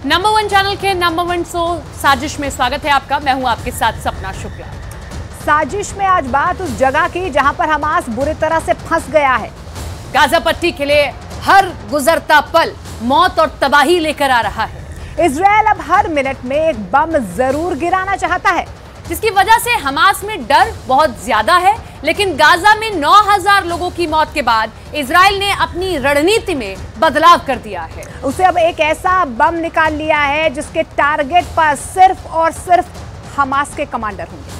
Number one channel के number one show साजिश में स्वागत है आपका। मैं हूं आपके साथ सपना शुक्ला। साजिश में आज बात उस जगह की जहां पर हमास बुरी तरह से फंस गया है। गाजा पट्टी के लिए हर गुजरता पल मौत और तबाही लेकर आ रहा है। इजराइल अब हर मिनट में एक बम जरूर गिराना चाहता है, जिसकी वजह से हमास में डर बहुत ज्यादा है। लेकिन गाजा में 9000 लोगों की मौत के बाद इजराइल ने अपनी रणनीति में बदलाव कर दिया है। उसे अब एक ऐसा बम निकाल लिया है जिसके टारगेट पर सिर्फ और सिर्फ हमास के कमांडर होंगे।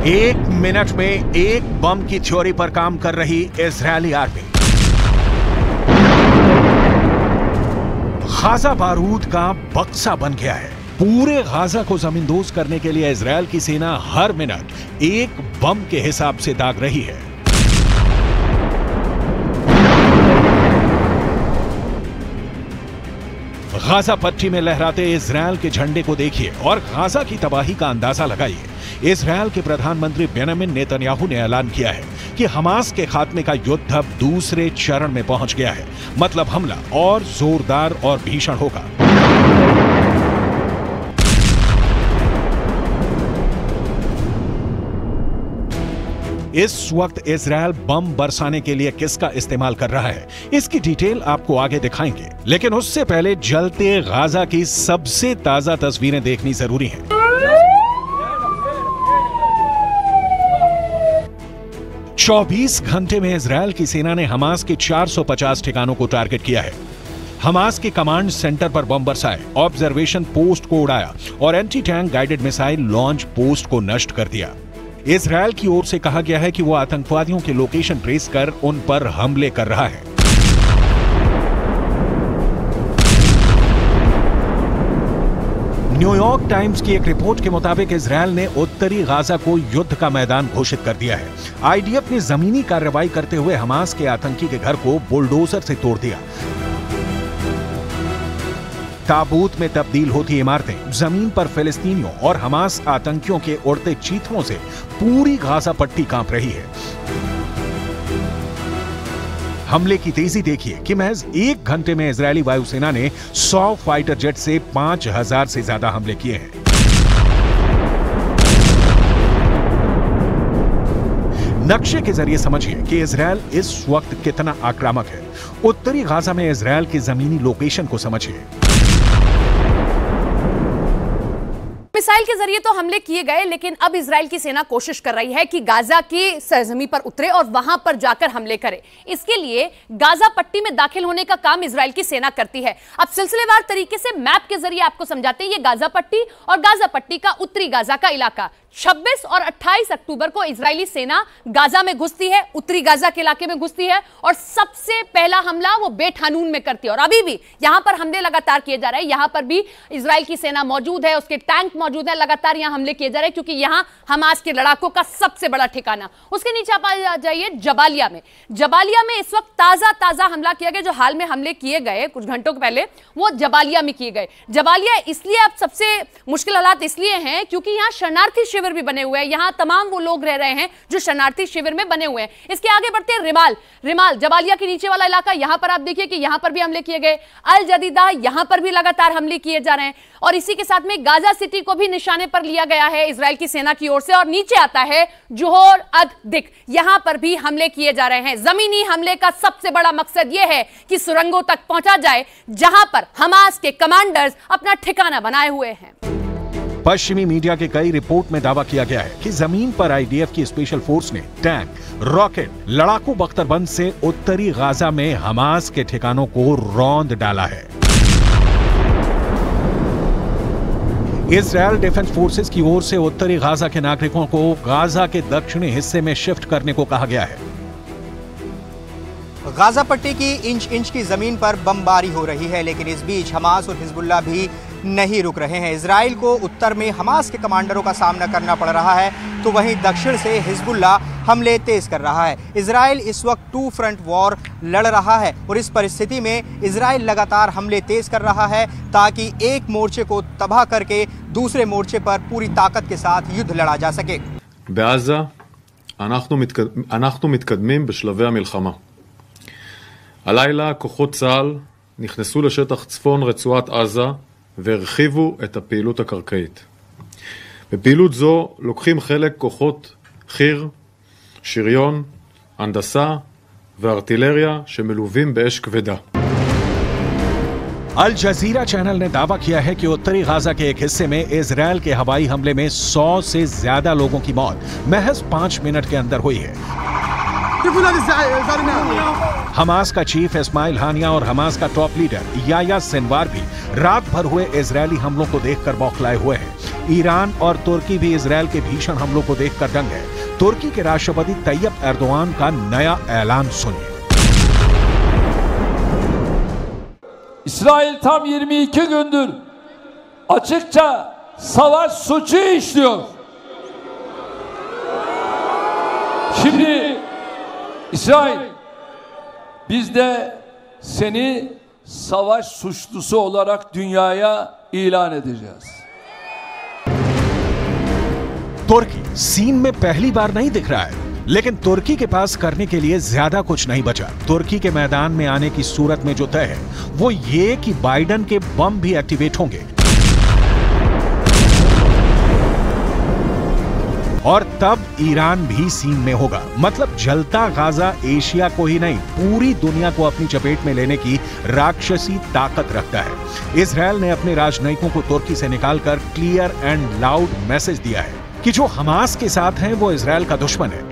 एक मिनट में एक बम की थ्योरी पर काम कर रही इजरायली आर्मी। गाजा बारूद का बक्सा बन गया है। पूरे गाजा को जमींदोज करने के लिए इजरायल की सेना हर मिनट एक बम के हिसाब से दाग रही है। गाजा पट्टी में लहराते इजरायल के झंडे को देखिए और गाजा की तबाही का अंदाजा लगाइए। इजरायल के प्रधानमंत्री बेंजामिन नेतन्याहू ने ऐलान किया है कि हमास के खात्मे का युद्ध अब दूसरे चरण में पहुंच गया है। मतलब हमला और जोरदार और भीषण होगा। इस वक्त इजरायल बम बरसाने के लिए किसका इस्तेमाल कर रहा है, इसकी डिटेल आपको आगे दिखाएंगे। लेकिन उससे पहले जलते गाजा की सबसे ताजा तस्वीरें देखनी जरूरी हैं। चौबीस घंटे में इजरायल की सेना ने हमास के 450 ठिकानों को टारगेट किया है। हमास के कमांड सेंटर पर बम बरसाए, ऑब्जर्वेशन पोस्ट को उड़ाया और anti tank guided missile launch post को नष्ट कर दिया। इजरायल की ओर से कहा गया है कि वो आतंकवादियों के लोकेशन ट्रेस कर उन पर हमले कर रहा है। न्यूयॉर्क टाइम्स की एक रिपोर्ट के मुताबिक इजरायल ने उत्तरी गाजा को युद्ध का मैदान घोषित कर दिया है। आईडीएफ ने जमीनी कार्रवाई करते हुए हमास के आतंकी के घर को बुलडोजर से तोड़ दिया। ताबूत में तब्दील होती इमारतें, जमीन पर फिलिस्तीनियों और हमास आतंकियों के उड़ते चीथड़ों से पूरी गाजा पट्टी कांप रही है। हमले की तेजी देखिए कि महज एक घंटे में इजरायली वायुसेना ने 100 फाइटर जेट से 5000 से ज्यादा हमले किए हैं। नक्शे के जरिए समझिए कि इजरायल इस वक्त कितना आक्रामक है। उत्तरी गाजा में इजरायल की जमीनी लोकेशन को समझिए। मिसाइल के जरिए तो हमले किए गए, लेकिन अब इजराइल की सेना कोशिश कर रही है कि गाजा की सरजमी पर उतरे और वहां पर जाकर हमले करे। इसके लिए गाजा पट्टी में दाखिल होने का काम इजराइल की सेना करती है। अब सिलसिलेवार तरीके से मैप के जरिए आपको समझाते हैं। ये गाजा पट्टी और गाजा पट्टी का उत्तरी गाजा का इलाका। 26 और 28 अक्टूबर को इजरायली सेना गाजा में घुसती है, उत्तरी गाजा के इलाके में घुसती है और सबसे पहला हमला वो बेट हानून में करती है। और अभी भी यहां पर हमले लगातार किए जा रहे हैं। यहां पर भी इजराइल की सेना मौजूद है, उसके टैंक मौजूद है, लगातार यहां हमले किए जा रहे हैं क्योंकि यहां हमास के लड़ाकों का सबसे बड़ा ठिकाना। उसके नीचे आप आ जाइए जबालिया में। जबालिया में इस वक्त ताजा हमला किया गया। जो हाल में हमले किए गए कुछ घंटों पहले, वो जबालिया में किए गए। जबालिया इसलिए अब सबसे मुश्किल हालात इसलिए हैं क्योंकि यहां शरणार्थी शिविर भी बने हुए हैं। यहां तमाम वो लोग रह रहे हैं जो शरणार्थी शिविर में बने हुए हैं। इसके आगे बढ़ते हैं रिमाल जबालिया के नीचे वाला इलाका। यहां पर आप देखिए कि यहां पर भी हमले किए गए। अल जदीदा, यहां पर भी लगातार हमले किए जा रहे हैं और इसी के साथ में गाजा सिटी को भी निशाने पर लिया गया है इजराइल की सेना की ओर से। और नीचे आता है जोहर अद-दिक, यहां पर भी हमले किए जा रहे हैं। जमीनी हमले का सबसे बड़ा मकसद यह है कि सुरंगों तक पहुंचा जाए जहां पर हमास के कमांडर्स अपना ठिकाना बनाए हुए हैं। पश्चिमी मीडिया के कई रिपोर्ट में दावा किया गया है कि जमीन पर आईडीएफ की स्पेशल फोर्स ने टैंक, रॉकेट, लड़ाकू बख्तरबंद से उत्तरी गाजा में हमास के ठिकानों को रौंद डाला है। इजरायल डिफेंस फोर्सेस की ओर से उत्तरी गाजा के नागरिकों को गाजा के दक्षिणी हिस्से में शिफ्ट करने को कहा गया है। गाजा पट्टी की इंच इंच की जमीन पर बमबारी हो रही है, लेकिन इस बीच हमास और हिजबुल्लाह भी नहीं रुक रहे हैं। इजराइल को उत्तर में हमास के कमांडरों का सामना करना पड़ रहा है, तो वहीं दक्षिण से हिजबुल्लाह हमले तेज कर रहा है। इजराइल इस वक्त 2 फ्रंट वॉर लड़ रहा है और इस परिस्थिति में इजराइल लगातार हमले तेज कर रहा है ताकि एक मोर्चे को तबाह करके दूसरे मोर्चे पर पूरी ताकत के साथ युद्ध लड़ा जा सके। בעזה אנחנו מתקדמים בשלבי המלחמה. הלילה כוחות צה"ל נכנסו לשטח צפון רצועת עזה והרחיבו את הפעילות הקרקעית. בפעילות זו לוקחים חלק כוחות חי"ר, שריון, הנדסה וארטילריה שמלווים באש כבדה. अल जजीरा चैनल ने दावा किया है कि उत्तरी गाजा के एक हिस्से में इजराइल के हवाई हमले में 100 से ज्यादा लोगों की मौत महज 5 मिनट के अंदर हुई है। हमास का चीफ इस्माइल हानिया और हमास का टॉप लीडर याया सिनवार भी रात भर हुए इजरायली हमलों को देखकर बौखलाए हुए हैं। ईरान और तुर्की भी इजराइल के भीषण हमलों को देखकर दंग है। तुर्की के राष्ट्रपति तैयब एर्दोआन का नया ऐलान सुनिए। İsrail tam 22 gündür açıkça savaş suçu işliyor. Şimdi İsrail, biz de seni savaş suçlusu olarak dünyaya ilan edeceğiz. तुर्की सीन में पहली बार नहीं दिख रहा है, लेकिन तुर्की के पास करने के लिए ज्यादा कुछ नहीं बचा। तुर्की के मैदान में आने की सूरत में जो तय है वो ये कि बाइडन के बम भी एक्टिवेट होंगे और तब ईरान भी सीन में होगा। मतलब जलता गाजा एशिया को ही नहीं पूरी दुनिया को अपनी चपेट में लेने की राक्षसी ताकत रखता है। इजराइल ने अपने राजनयिकों को तुर्की से निकालकर क्लियर एंड लाउड मैसेज दिया है कि जो हमास के साथ हैं वो इजराइल का दुश्मन है।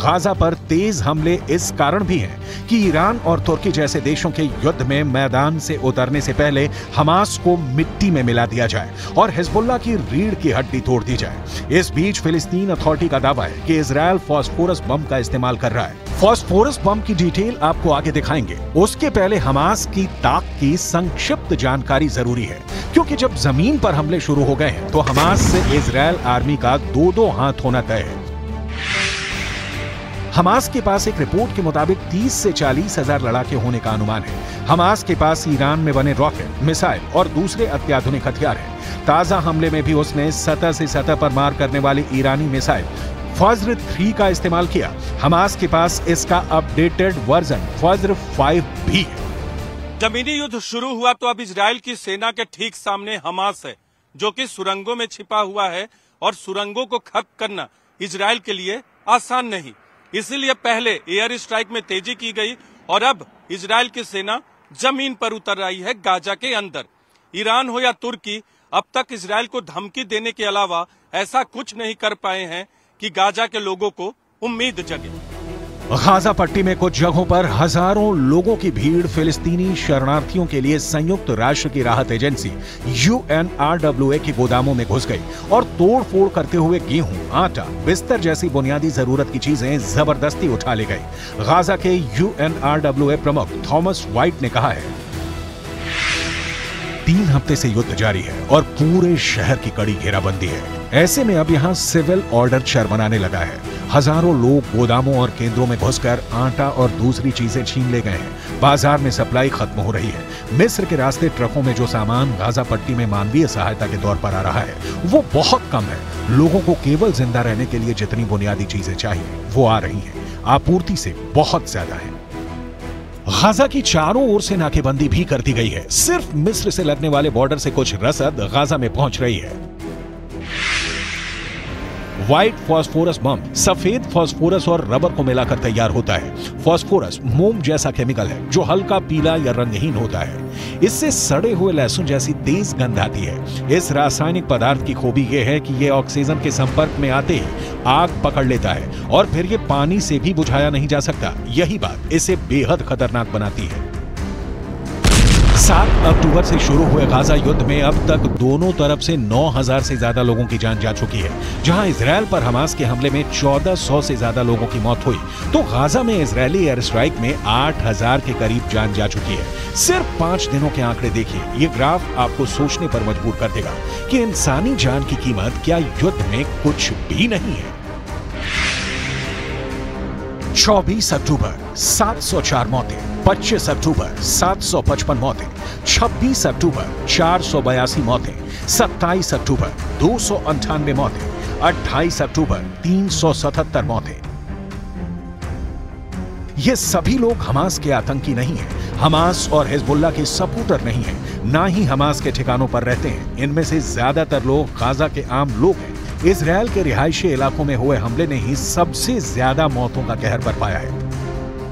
गाजा पर तेज हमले इस कारण भी हैं कि ईरान और तुर्की जैसे देशों के युद्ध में मैदान से उतरने से पहले हमास को मिट्टी में मिला दिया जाए और हिजबुल्लाह की रीढ़ की हड्डी तोड़ दी जाए। इस बीच फिलिस्तीन अथॉरिटी का दावा है कि इजराइल फास्फोरस बम का इस्तेमाल कर रहा है। फास्फोरस बम की डिटेल आपको आगे दिखाएंगे। उसके पहले हमास की ताक की संक्षिप्त जानकारी जरूरी है, क्योंकि जब जमीन पर हमले शुरू हो गए हैं तो हमास से इजराइल आर्मी का 2-2 हाथ होना तय है। हमास के पास एक रिपोर्ट के मुताबिक 30 से 40 हजार लड़ाके होने का अनुमान है। हमास के पास ईरान में बने रॉकेट, मिसाइल और दूसरे अत्याधुनिक हथियार हैं। ताजा हमले में भी उसने सतह से सतह पर मार करने वाली ईरानी मिसाइल फज्र 3 का इस्तेमाल किया। हमास के पास इसका अपडेटेड वर्जन फज्र 5 भी है। जमीनी युद्ध शुरू हुआ तो अब इजराइल की सेना के ठीक सामने हमास है, जो कि सुरंगों में छिपा हुआ है और सुरंगों को खत्म करना इजराइल के लिए आसान नहीं। इसीलिए पहले एयर स्ट्राइक में तेजी की गई और अब इजराइल की सेना जमीन पर उतर रही है गाजा के अंदर। ईरान हो या तुर्की अब तक इजराइल को धमकी देने के अलावा ऐसा कुछ नहीं कर पाए हैं कि गाजा के लोगों को उम्मीद जगे। गाजा पट्टी में कुछ जगहों पर हजारों लोगों की भीड़ फिलिस्तीनी शरणार्थियों के लिए संयुक्त राष्ट्र की राहत एजेंसी UNRWA के गोदामों में घुस गई और तोड़फोड़ करते हुए गेहूं, आटा, बिस्तर जैसी बुनियादी जरूरत की चीजें जबरदस्ती उठा ले गई। गाजा के UNRWA प्रमुख थॉमस वाइट ने कहा है, 3 हफ्ते से युद्ध जारी है और पूरे शहर की कड़ी घेराबंदी है। ऐसे में अब यहाँ सिविल ऑर्डर चरमराने लगा है। हजारों लोग गोदामों और केंद्रों में घुसकर आटा और दूसरी चीजें छीन ले गए हैं। बाजार में सप्लाई खत्म हो रही है। मिस्र के रास्ते ट्रकों में जो सामान गाजा पट्टी में मानवीय सहायता के तौर पर आ रहा है वो बहुत कम है। लोगों को केवल जिंदा रहने के लिए जितनी बुनियादी चीजें चाहिए वो आ रही हैं, आपूर्ति से बहुत ज्यादा है। गाजा की चारों ओर से नाकेबंदी भी कर दी गई है। सिर्फ मिस्र से लगने वाले बॉर्डर से कुछ रसद गाजा में पहुंच रही है। व्हाइट फास्फोरस बम सफेद फास्फोरस और रबर को मिलाकर तैयार होता है। फास्फोरस मोम जैसा केमिकल है जो हल्का पीला या रंगहीन होता है। इससे सड़े हुए लहसुन जैसी तेज गंध आती है। इस रासायनिक पदार्थ की खूबी यह है कि यह ऑक्सीजन के संपर्क में आते ही आग पकड़ लेता है और फिर यह पानी से भी बुझाया नहीं जा सकता। यही बात इसे बेहद खतरनाक बनाती है। 7 अक्टूबर से शुरू हुए गाजा युद्ध में अब तक दोनों तरफ से 9,000 से ज्यादा लोगों की जान जा चुकी है। जहां इजराइल पर हमास के हमले में 1400 से ज्यादा लोगों की मौत हुई, तो गाजा में इजरायली एयर स्ट्राइक में 8,000 के करीब जान जा चुकी है। सिर्फ 5 दिनों के आंकड़े देखिए, ये ग्राफ आपको सोचने पर मजबूर कर देगा कि इंसानी जान की कीमत क्या युद्ध में कुछ भी नहीं है। 24 अक्टूबर 704 मौतें, 25 अक्टूबर 755 मौतें, 26 अक्टूबर 482 मौतें, 27 अक्टूबर 298 मौतें, 28 अक्टूबर 377 मौतें। ये सभी लोग हमास के आतंकी नहीं हैं, हमास और हिजबुल्लाह के सपोर्टर नहीं हैं, ना ही हमास के ठिकानों पर रहते हैं। इनमें से ज्यादातर लोग गाजा के आम लोग हैं। इजरायल के रिहायशी इलाकों में हुए हमले ने ही सबसे ज्यादा मौतों का कहर बरपाया है।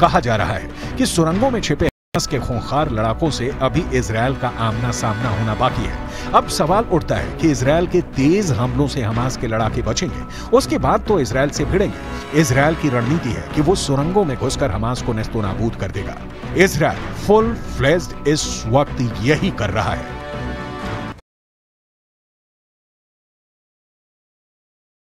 कहा जा रहा है कि सुरंगों में छिपे हमास के खूंखार लड़ाकों से अभी इजरायल का आमना सामना होना बाकी है। अब सवाल उठता है कि इजरायल के तेज हमलों से हमास के लड़ाके बचेंगे, उसके बाद तो इजरायल से भिड़ेंगे। इजरायल की रणनीति है कि वो सुरंगों में घुसकर हमास को नेस्तोनाबूद कर देगा। इजरायल फुल फ्लेज्ड इस वक्त यही कर रहा है।